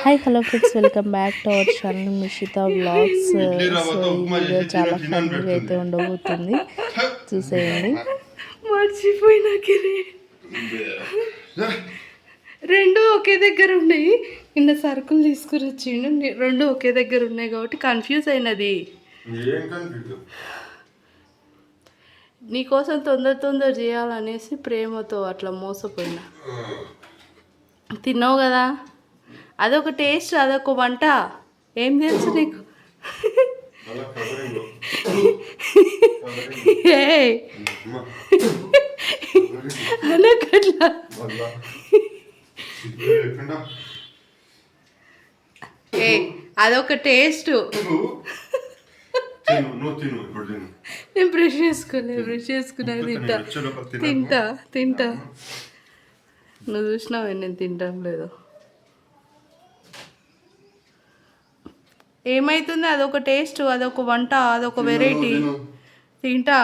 Hi hello friends, welcome back to our channel Mishita vlogs. So ఈ video చాలా ఫన్నీగా అయితే ఉండబోతుంది, చూసేయండి. మర్చిపోయినా రెండు ఒకే దగ్గర ఉన్నాయి. నిన్న సరుకులు తీసుకుని వచ్చిండు, రెండు ఒకే దగ్గర ఉన్నాయి కాబట్టి కన్ఫ్యూజ్ అయినది. నీకోసం తొందర చేయాలనేసి ప్రేమతో అట్లా మోసపోయినా. తిన్నావు కదా, అదొక టేస్ట్, అదొక వంట. ఏం తెలుసు నీకు? అనకట్లా ఏ అదొక టేస్ట్. నేను బ్రష్ చేసుకున్నా తింటా. నువ్వు చూసినావే నేను తింటాం లేదు. ఏమైతుంది? అదొక టేస్ట్, అదొక వంట, అదొక వెరైటీ. తింటా,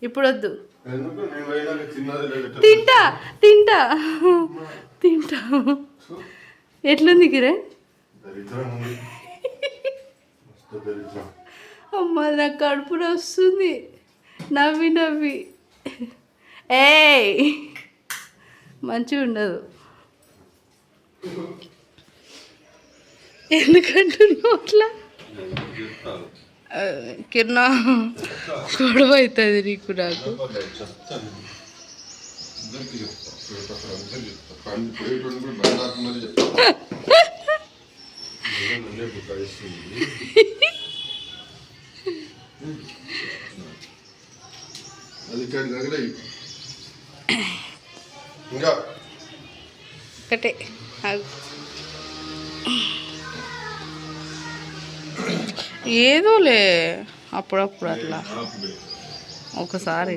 ఇప్పుడు వద్దు. తింటా. ఎట్లుంది కిరే? అమ్మ నా కడుపులో వస్తుంది నవ్వి. ఏయ్ మంచిగా ఉండదు. ఎందుకంటున్నావు అట్లా? కిరణా గొడవ అవుతుంది నీకు నాకు. ఒకటే ఏదోలే అప్పుడప్పుడు అట్లా ఒకసారి.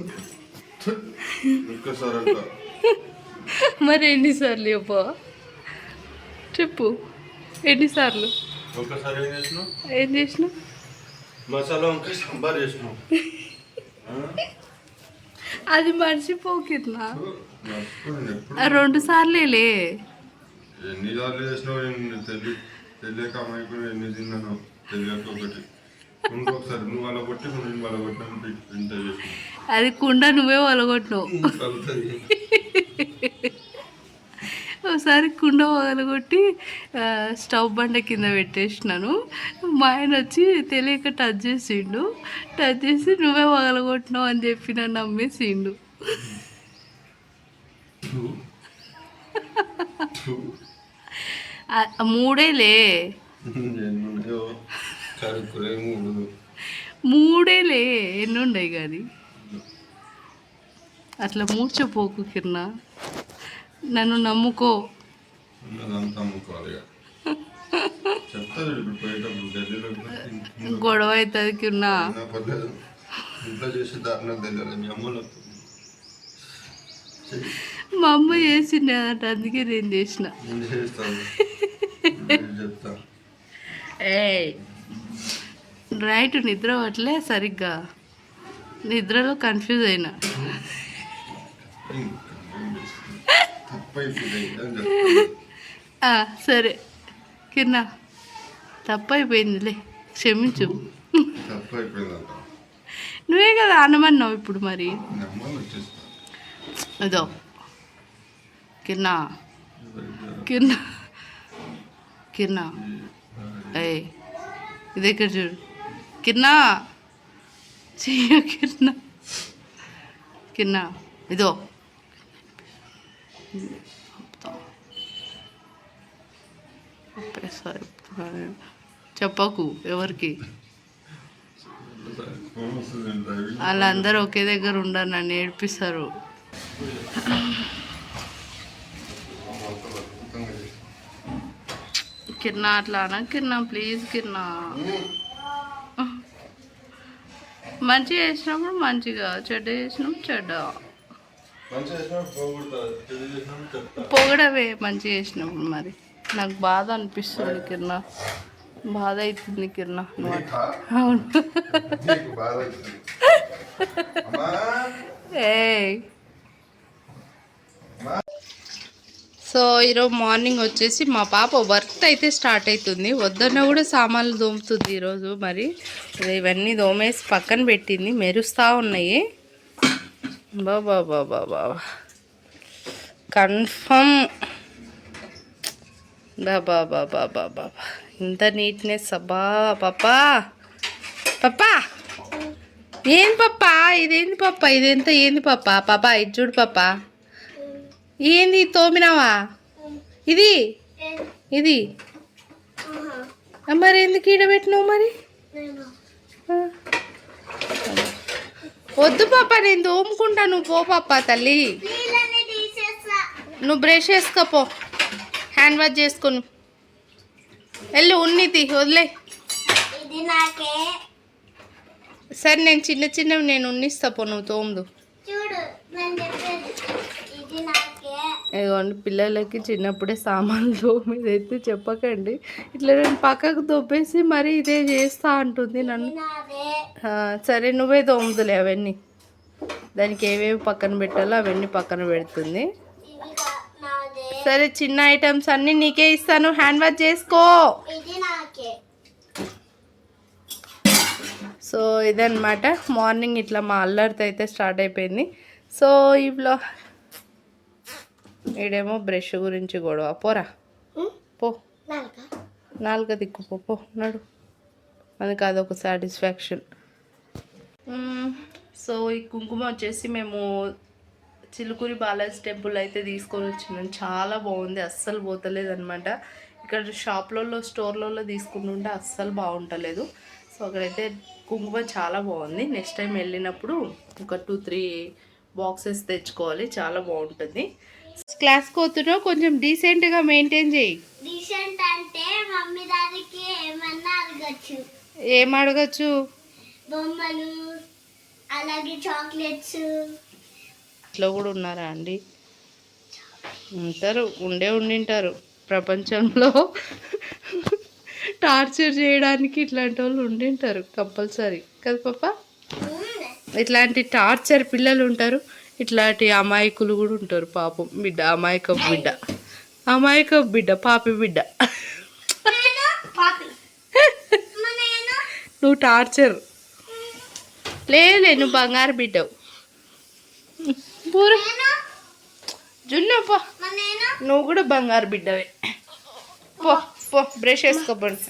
మరి ఎన్నిసార్లు చెప్పు ఎన్నిసార్లు? ఏం చేసినా? మసాలా వంకాయ సాంబార్ చేసినావు. అది మర్చిపోకిట్లా 2 సార్లేలే. ఎన్నిసార్లు చేసినావు? తెలియక అమ్మాయికు ఎన్ని తిన్నాను తెలియక ఒకటి. ఒకసారి నువ్వు వాళ్ళ కొట్టి నేను వాళ్ళ కొట్టిన అది కుండ నువ్వే వలగొట్టినావు. ఒకసారి కుండ వలగొట్టి స్టవ్ బండ కింద పెట్టేసినాను. మా ఆయన వచ్చి తెలియక టచ్ చేసి నువ్వే వగలగొట్టినావు అని చెప్పి నన్ను నమ్మేసిండు. మూడేలే ఎన్ని ఉన్నాయి కానీ అట్లా మూర్చపోకు కింద, నన్ను నమ్ముకో. గొడవ అవుతుంది కింద. మా అమ్మ చేసిండే అట, అందుకే నేను చేసిన. రైట్, నిద్ర పట్టలే సరిగ్గా, నిద్రలో కన్ఫ్యూజ్ అయినా. సరే కిరణా, తప్పైపోయిందిలే, క్షమించు. నువ్వే కదా అనమన్నావు ఇప్పుడు. మరి అదో కిరణా ఏ ఇది ఎక్కడ చూడు కిరణా, చెయ్య కిరణా ఇదో చెప్పకు ఎవరికి. వాళ్ళందరూ ఒకే దగ్గర ఉండరు, నన్ను ఏడిపిస్తారు. కిరణా అట్లా అనా కిరణా, ప్లీజ్ కిరణా. మంచిగా చేసినప్పుడు మంచిగా, చెడ్డ చేసినప్పుడు చెడ్డ. పొగడవే మంచిగా చేసినప్పుడు. మరి నాకు బాధ అనిపిస్తుంది కిరణా, బాధ అవుతుంది కిరణా. అవును. ఏ సో ఈరోజు మార్నింగ్ వచ్చేసి మా పాప వర్క్ అయితే స్టార్ట్ అవుతుంది. వద్దన్న కూడా సామాన్లు దోముతుంది ఈరోజు. మరి ఇవన్నీ దోమేసి పక్కన పెట్టింది, మెరుస్తూ ఉన్నాయి. బాబా బాబా బాబా కన్ఫర్మ్ బాబా బాబా బాబా ఇంత నీట్నెస్. అబ్బా పప్పా పప్పా ఏంది పప్పా, ఇదేంది పప్పా, ఇదెంత ఏంది పప్పా, పాపా ఇది చూడు పప్పా, ఏంది తోమినావా, ఇది ఇది మరి ఎందుకు ఈడబెట్టినావు మరి? వద్దు పాప, నేను తోముకుంటా, నువ్వు పో పాప తల్లి, నువ్వు బ్రష్ వేసుకోపో, హ్యాండ్ వాష్ చేసుకుని వెళ్ళు, ఉన్నితి వదిలే. సరే నేను చిన్న చిన్నవి నేను ఉన్నిస్తా పో, నువ్వు తోముదు. ఇదిగోండి పిల్లలకి చిన్నప్పుడే సామాన్లు తోమేదైతే చెప్పకండి. ఇట్లా నేను పక్కకు దొబ్బేసి మరి ఇదే చేస్తా అంటుంది నన్ను. సరే నువ్వే తోముదులే అవన్నీ, దానికి ఏవేవి పక్కన పెట్టాలో అవన్నీ పక్కన పెడుతుంది. సరే చిన్న ఐటమ్స్ అన్నీ నీకే ఇస్తాను, హ్యాండ్ వాష్ చేసుకో. సో ఇదన్నమాట మార్నింగ్ ఇట్లా మా అల్లరితో అయితే స్టార్ట్ అయిపోయింది. సో ఈ బ్లాగ్ ఈడేమో బ్రష్ గురించి గొడవ. పోరా పో, నాలుక దిక్కుపో, పో నడు, మనకి అదొక సాటిస్ఫాక్షన్. సో ఈ కుంకుమ వచ్చేసి మేము చిలుకూరి బాలాజీ టెంపుల్ అయితే తీసుకొని వచ్చినాం. చాలా బాగుంది, అస్సలు పోతలేదు అనమాట. ఇక్కడ షాప్లలో స్టోర్లలో తీసుకుంటుంటే అస్సలు బాగుంటలేదు. సో అక్కడైతే కుంకుమ చాలా బాగుంది. నెక్స్ట్ టైం వెళ్ళినప్పుడు ఒక 2-3 బాక్సెస్ తెచ్చుకోవాలి, చాలా బాగుంటుంది. క్లాస్ కోతున్నావు, కొంచెం డీసెంట్గా మెయింటైన్ చేయి. డీసెంట్ అంటే మమ్మీ దానికి ఏమన్నా అడగచ్చు. ఏం అడగచ్చు? బొమ్మలు, అలాగే చాక్లెట్స్. ఇట్లా కూడా ఉన్నారా అండి? ఉంటారు, ఉండింటారు ప్రపంచంలో. టార్చర్ చేయడానికి ఇట్లాంటి వాళ్ళు ఉండింటారు కంపల్సరీ కదా పాప. ఇట్లాంటి టార్చర్ పిల్లలు ఉంటారు, ఇట్లాంటి అమాయకులు కూడా ఉంటారు. పాపం బిడ్డ, అమాయకపు బిడ్డ, అమాయకపు బిడ్డ, పాపి బిడ్డ. నువ్వు టార్చర్ లేదులే, నువ్వు బంగారు బిడ్డవు. పూర జున్ను పో, నువ్వు కూడా బంగారు బిడ్డవే. పో పో, బ్రష్ వేసుకోపండి.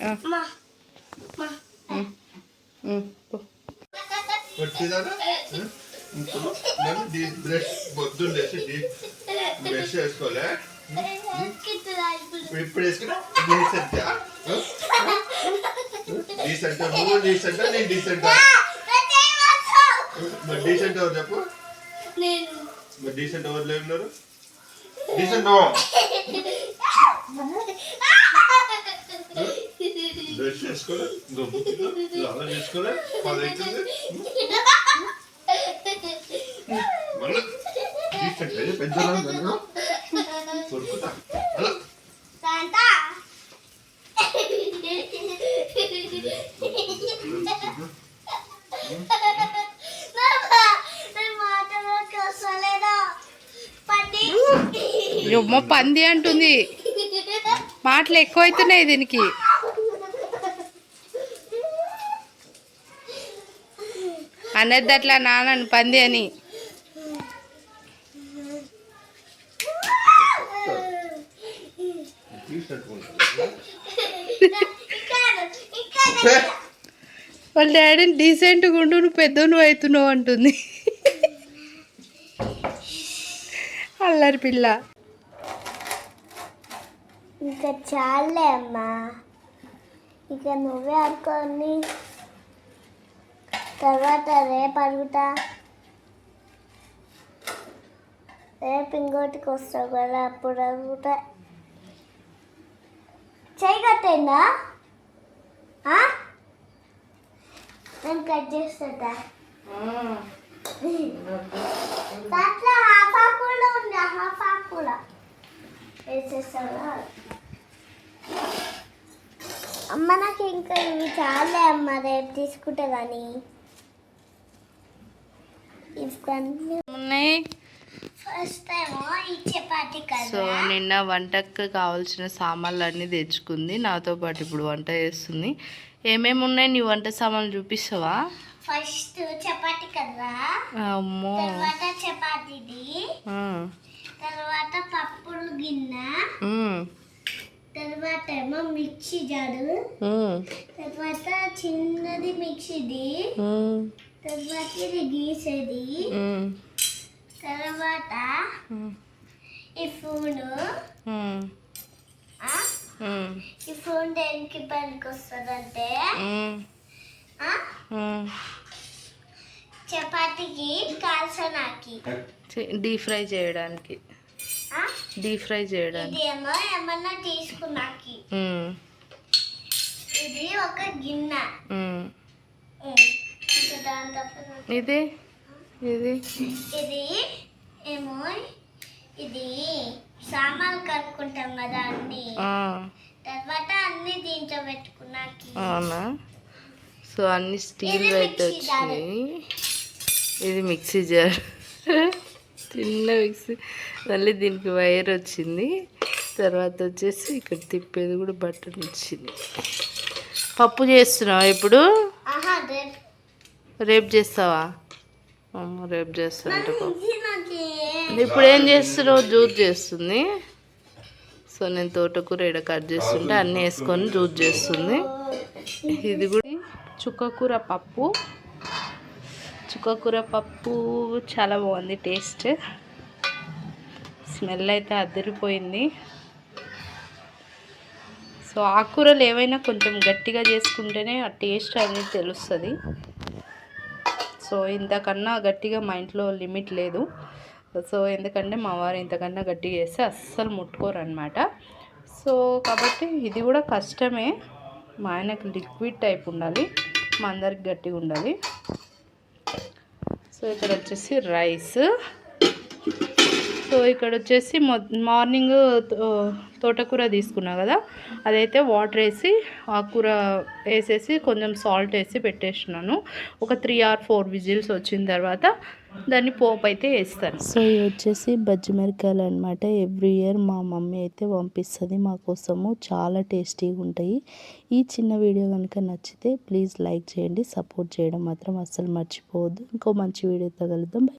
బ్రష్ పొద్దున్నేసి బ్రష్ వేసుకోలే, ఇప్పుడు వేసుకున్నా డీసెంట్. నువ్వు డీసెంటా, నేను డీసెంటా? మరి డీసెంట్ ఎవరు చెప్పు, మరి డీసెంట్ ఎవరు లేవున్నారు? డీసెంట్ బ్రష్ చేసుకోలే, అలా చేసుకోలే, 10 అవుతుంది. మళ్ళీ డీసెంట్ అయితే పెద్ద కొడుకుతా అలా. అమ్మ పంది అంటుంది, మాటలు ఎక్కువైతున్నాయి దీనికి. అనేది అట్లా నాన్నని పంది అని. వాళ్ళ డాడీని డీసెంట్గా ఉండు, నువ్వు పెద్దను అవుతున్నావు అంటుంది. అల్లరి పిల్ల. ఇంకా చాలే అమ్మా, ఇక నువ్వే ఆడుకొని తర్వాత రేపు అడుగుతా. రేపు ఇంకోటికి వస్తావు కదా, అప్పుడు అడుగుతా. చేయి కట్టేందా? నేను కట్ చేస్తుంటా. దాంట్లో హాఫ్ కూడా ఉంది, హాఫ్ కూడా వేసేస్తాను. అమ్మ నాకు ఇంకా ఇవి చాలే అమ్మ, రేపు తీసుకుంటా. కానీ ఇవన్నీ ఉన్నాయి ఫస్ట్ ఏమో ఈ చపాతి సో కదా నిన్న వంటకు కావాల్సిన సామాన్లు అన్నీ తెచ్చుకుంది, నాతో పాటు ఇప్పుడు వంట చేస్తుంది. ఏమేమి ఉన్నాయి నీ వంట సామాన్లు చూపిస్తావా? ఫస్ట్ చపాతి కదా, అమ్మో. తర్వాత చపాతీది, తర్వాత పప్పులు గిన్నె, తర్వాత ఏమో మిక్సీ జారు, తర్వాత చిన్నది మిక్సీది, తర్వాత ఇది గీసేది, తర్వాత ఈ ఫోను. ఈ ఫోన్ దేనికి పనికి వస్తుందంటే చపాతీకి కాల్చడానికి, డీప్ ఫ్రై చేయడానికి. ఇది ఏమో ఏమన్నా తీసుకున్నాకి. ఇది ఒక గిన్నె. ఇంకా దాని తప్ప ఇది ఇది ఇది ఏమో ఇది సామాన్లు కనుక్కుంటాం కదా అన్ని, తర్వాత అన్ని దీంట్లో పెట్టుకున్నాకి. అవునా? సో అన్ని స్టీల్ అయితే వచ్చినాయి. ఇది మిక్సీ జార్, చిన్న మిక్సీ. మళ్ళీ దీనికి వైర్ వచ్చింది. తర్వాత వచ్చేసి ఇక్కడ తిప్పేది కూడా బటన్ వచ్చింది. పప్పు చేస్తున్నావా ఇప్పుడు? రేపు చేస్తావా? రేపు చేస్తా అంటే ఇప్పుడు ఏం చేస్తున్నావు? జ్యూస్ చేస్తుంది. సో నేను తోటకూర ఇక్కడ కట్ చేస్తుంటే అన్నీ వేసుకొని జ్యూస్ చేస్తుంది. ఇది కూడా చుక్కకూర పప్పు. చుక్కకూర పప్పు చాలా బాగుంది టేస్ట్. స్మెల్ అయితే అదిరిపోయింది. సో ఆకుకూరలు ఏవైనా కొంచెం గట్టిగా చేసుకుంటేనే ఆ టేస్ట్ అనేది తెలుస్తుంది. సో ఇంతకన్నా గట్టిగా మా ఇంట్లో లిమిట్ లేదు. సో ఎందుకంటే మా వారు ఇంతకన్నా గట్టిగా చేస్తే అస్సలు ముట్టుకోరు అనమాట. సో కాబట్టి ఇది కూడా కష్టమే. మా ఆయనకు లిక్విడ్ టైప్ ఉండాలి, మా అందరికి గట్టిగా ఉండాలి. సో ఇక్కడ వచ్చేసి రైస్. సో ఇక్కడ వచ్చేసి మార్నింగ్ తోటకూర తీసుకున్నా కదా, అదైతే వాటర్ వేసి ఆకుకూర వేసేసి కొంచెం సాల్ట్ వేసి పెట్టేస్తున్నాను. ఒక 3 or 4 విజిల్స్ వచ్చిన తర్వాత దాన్ని పోపు అయితే వేస్తాను. సో ఇవి వచ్చేసి బజ్జి మిరకాయలు అనమాట. ఎవ్రీ ఇయర్ మా మమ్మీ అయితే పంపిస్తుంది మా కోసము. చాలా టేస్టీగా ఉంటాయి. ఈ చిన్న వీడియో కనుక నచ్చితే ప్లీజ్ లైక్ చేయండి. సపోర్ట్ చేయడం మాత్రం అస్సలు మర్చిపోవద్దు. ఇంకో మంచి వీడియోతో కలుద్దాం.